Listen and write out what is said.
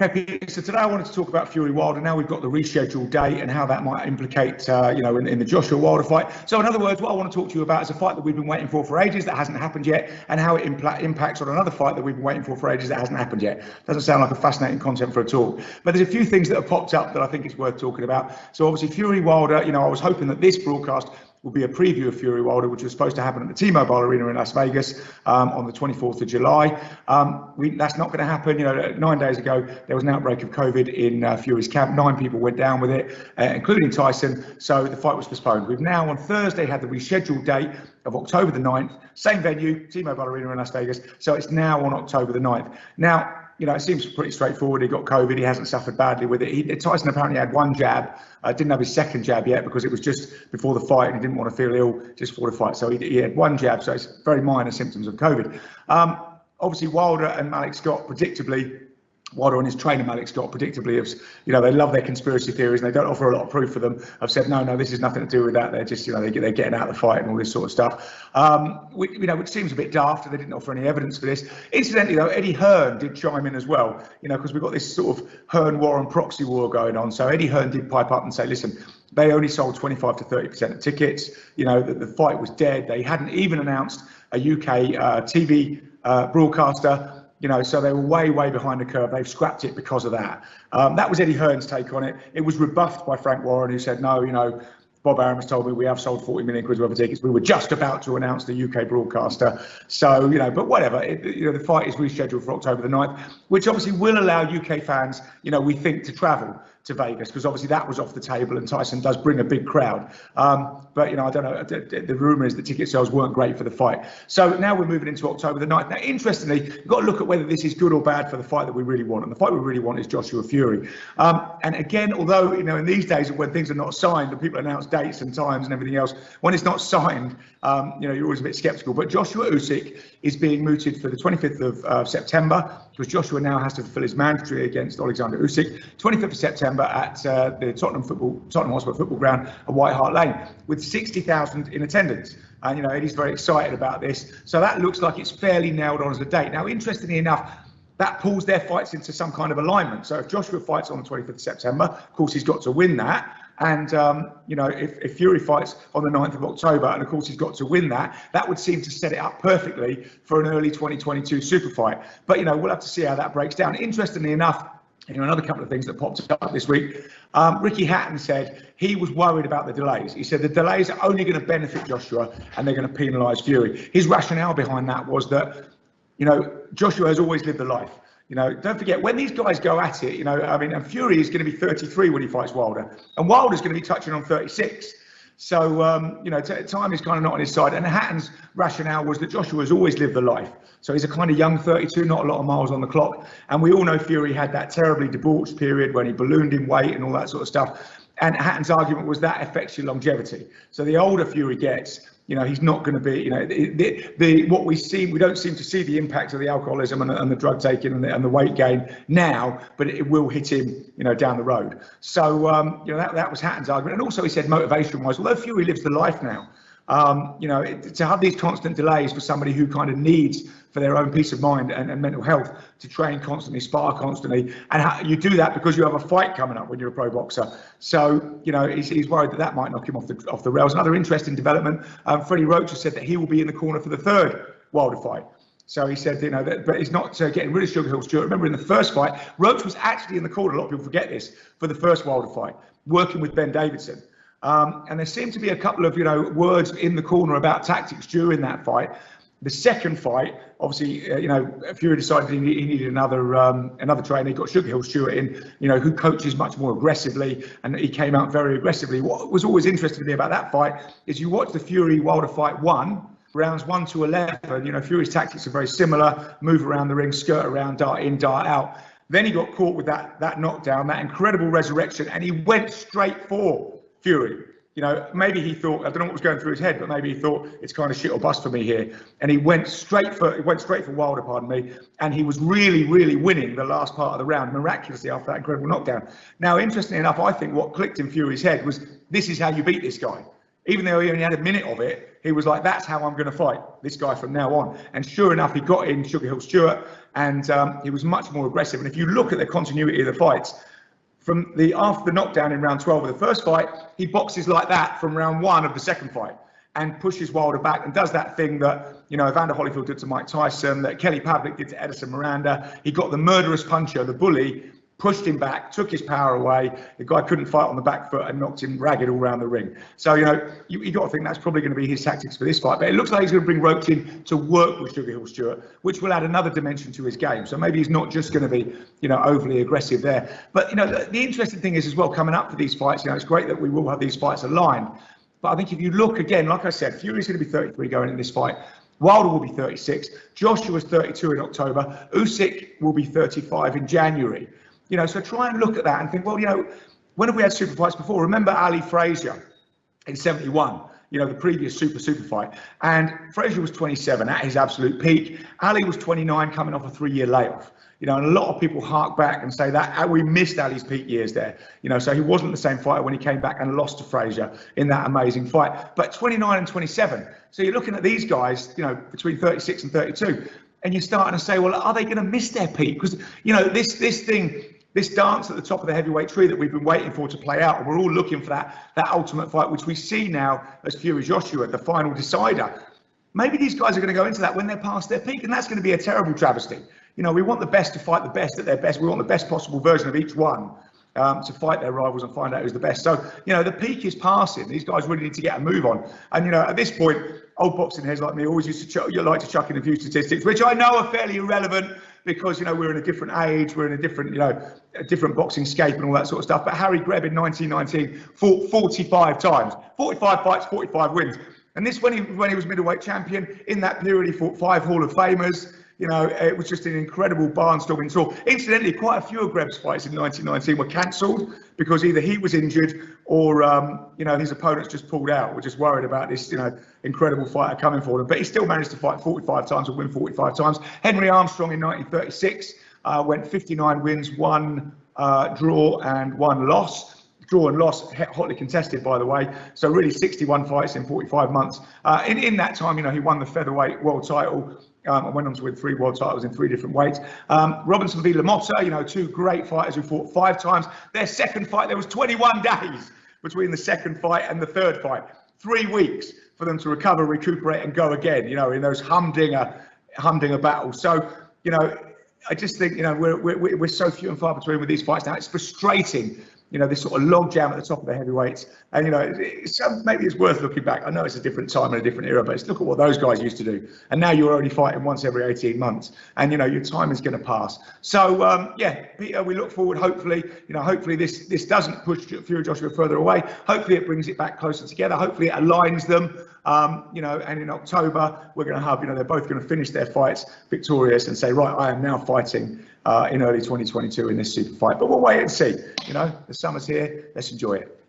Okay, Peter, so today I wanted to talk about Fury Wilder. Now we've got the rescheduled date and how that might implicate, in the Joshua Wilder fight. So in other words, what I want to talk to you about is a fight that we've been waiting for ages that hasn't happened yet, and how it impacts on another fight that we've been waiting for ages that hasn't happened yet. Doesn't sound like a fascinating content for a talk, but there's a few things that have popped up that I think it's worth talking about. So obviously Fury Wilder, I was hoping that this broadcast will be a preview of Fury Wilder, which was supposed to happen at the T-Mobile Arena in Las Vegas on the 24th of July. That's not going to happen. 9 days ago, there was an outbreak of COVID in Fury's camp. 9 people went down with it, including Tyson. So the fight was postponed. We've now on Thursday had the rescheduled date of October the 9th, same venue, T-Mobile Arena in Las Vegas. So it's now on October the 9th. Now, it seems pretty straightforward. He got COVID. He hasn't suffered badly with it. Tyson apparently had one jab. Didn't have his second jab yet because it was just before the fight and he didn't want to feel ill just before the fight. So he had one jab. So it's very minor symptoms of COVID. Obviously, Wilder and Malik Scott, predictably, Wilder and his trainer Malik Scott, predictably, they love their conspiracy theories and they don't offer a lot of proof for them. Have said no, this has nothing to do with that. They're just, they're getting out of the fight and all this sort of stuff. Which seems a bit daft. They didn't offer any evidence for this. Incidentally, though, Eddie Hearn did chime in as well. Because we've got this sort of Hearn-Warren proxy war going on. So Eddie Hearn did pipe up and say, listen, they only sold 25 to 30% of tickets. The fight was dead. They hadn't even announced a UK TV broadcaster. So they were way behind the curve. They've scrapped it because of that. That was Eddie Hearn's take on it. It was rebuffed by Frank Warren, who said, no, Bob Arum has told me we have sold 40 million quid worth of tickets. We were just about to announce the UK broadcaster. So, but whatever. The fight is rescheduled for October the 9th, which obviously will allow UK fans, we think, to travel to Vegas, because obviously that was off the table and Tyson does bring a big crowd. But, I don't know, the rumour is that ticket sales weren't great for the fight. So now we're moving into October the 9th. Now, interestingly, you've got to look at whether this is good or bad for the fight that we really want. And the fight we really want is Joshua Fury. And again, although, in these days when things are not signed and people announce dates and times and everything else, when it's not signed, you're always a bit sceptical. But Joshua Usyk is being mooted for the 25th of September, because Joshua now has to fulfill his mandatory against Oleksandr Usyk, 25th of September at the Tottenham Hotspur football ground at White Hart Lane, with 60,000 in attendance. And Eddie's very excited about this. So that looks like it's fairly nailed on as a date. Now, interestingly enough, that pulls their fights into some kind of alignment. So if Joshua fights on the 25th of September, of course, he's got to win that. And, if Fury fights on the 9th of October, and of course he's got to win that, that would seem to set it up perfectly for an early 2022 super fight. But, we'll have to see how that breaks down. Interestingly enough, another couple of things that popped up this week. Ricky Hatton said he was worried about the delays. He said the delays are only going to benefit Joshua and they're going to penalise Fury. His rationale behind that was that, Joshua has always lived the life. Don't forget, when these guys go at it, and Fury is going to be 33 when he fights Wilder, and Wilder's going to be touching on 36. So, time is kind of not on his side. And Hatton's rationale was that Joshua has always lived the life. So he's a kind of young 32, not a lot of miles on the clock. And we all know Fury had that terribly debauched period when he ballooned in weight and all that sort of stuff. And Hatton's argument was that affects your longevity. So the older Fury gets, he's not going to be, what we see, we don't seem to see the impact of the alcoholism and the drug taking and the weight gain now, but it will hit him, down the road. So, that was Hatton's argument. And also he said motivation-wise, although Fury lives the life now, to have these constant delays for somebody who kind of needs, for their own peace of mind and mental health, to train constantly, spar constantly, and you do that because you have a fight coming up when you're a pro boxer. So, he's worried that might knock him off the rails. Another interesting development, Freddie Roach has said that he will be in the corner for the third Wilder fight. So he said, but he's not getting rid of Sugar Hill Stewart. Remember, in the first fight, Roach was actually in the corner, a lot of people forget this, for the first Wilder fight, working with Ben Davidson. And there seemed to be a couple of, words in the corner about tactics during that fight. The second fight, obviously, Fury decided he needed another trainer. He got Sugar Hill Stewart in, who coaches much more aggressively, and he came out very aggressively. What was always interesting to me about that fight is you watch the Fury Wilder fight 1, rounds 1 to 11. Fury's tactics are very similar: move around the ring, skirt around, dart in, dart out. Then he got caught with that knockdown, that incredible resurrection, and he went straight for Fury. Maybe he thought, I don't know what was going through his head, but maybe he thought it's kind of shit or bust for me here. And he went straight for Wilder, and he was really, really winning the last part of the round, miraculously, after that incredible knockdown. Now, interestingly enough, I think what clicked in Fury's head was, this is how you beat this guy. Even though he only had a minute of it, he was like, that's how I'm going to fight this guy from now on. And sure enough, he got in Sugar Hill Stewart, and he was much more aggressive. And if you look at the continuity of the fights, from after the knockdown in round 12 of the first fight, he boxes like that from round 1 of the second fight and pushes Wilder back and does that thing that, you know, Evander Holyfield did to Mike Tyson, that Kelly Pavlik did to Edison Miranda. He got the murderous puncher, the bully, pushed him back, took his power away. The guy couldn't fight on the back foot and knocked him ragged all around the ring. So, you know, you got to think that's probably going to be his tactics for this fight. But it looks like he's going to bring Roach in to work with Sugar Hill Stewart, which will add another dimension to his game. So maybe he's not just going to be, you know, overly aggressive there. But, you know, the interesting thing is as well, coming up for these fights, you know, it's great that we will have these fights aligned. But I think if you look again, like I said, Fury's going to be 33 going in this fight. Wilder will be 36. Joshua's 32 in October. Usyk will be 35 in January. You know, so try and look at that and think, well, you know, when have we had super fights before? Remember Ali Frazier in 71, you know, the previous super fight. And Frazier was 27 at his absolute peak. Ali was 29 coming off a 3-year layoff. You know, and a lot of people hark back and say that we missed Ali's peak years there. You know, so he wasn't the same fighter when he came back and lost to Frazier in that amazing fight. But 29 and 27. So you're looking at these guys, you know, between 36 and 32. And you're starting to say, well, are they going to miss their peak? Because, you know, this dance at the top of the heavyweight tree that we've been waiting for to play out, and we're all looking for that ultimate fight, which we see now as Fury Joshua, the final decider. Maybe these guys are going to go into that when they're past their peak, and that's going to be a terrible travesty. You know, we want the best to fight the best at their best. We want the best possible version of each one to fight their rivals and find out who's the best. So, you know, the peak is passing. These guys really need to get a move on. And, you know, at this point, old boxing heads like me always used to like to chuck in a few statistics, which I know are fairly irrelevant because, you know, we're in a different age, we're in a different, you know, a different boxing scape and all that sort of stuff. But Harry Greb in 1919 fought 45 times, 45 fights, 45 wins. And this when he was middleweight champion. In that period, he fought 5 Hall of Famers. You know, it was just an incredible barnstorming tour. Incidentally, quite a few of Greb's fights in 1919 were cancelled because either he was injured or, you know, his opponents just pulled out. We're just worried about this, you know, incredible fighter coming for them. But he still managed to fight 45 times and win 45 times. Henry Armstrong in 1936 went 59 wins, 1 draw and 1 loss. Draw and loss, hotly contested, by the way. So really 61 fights in 45 months. In that time, you know, he won the featherweight world title. And went on to win 3 world titles in 3 different weights. Robinson v. LaMotta, you know, 2 great fighters who fought 5 times. Their second fight, there was 21 days between the second fight and the third fight. 3 weeks for them to recover, recuperate, and go again. You know, in those humdinger battles. So, you know, I just think, you know, we're so few and far between with these fights now. It's frustrating. You know, this sort of logjam at the top of the heavyweights. And, you know, maybe it's worth looking back. I know it's a different time and a different era, but look at what those guys used to do. And now you're only fighting once every 18 months. And, you know, your time is going to pass. So, yeah, Peter, we look forward, hopefully, you know, hopefully this doesn't push Fury Joshua further away. Hopefully it brings it back closer together. Hopefully it aligns them. You know, and in October, we're going to have, you know, they're both going to finish their fights victorious and say, right, I am now fighting in early 2022 in this super fight. But we'll wait and see. You know, the summer's here. Let's enjoy it.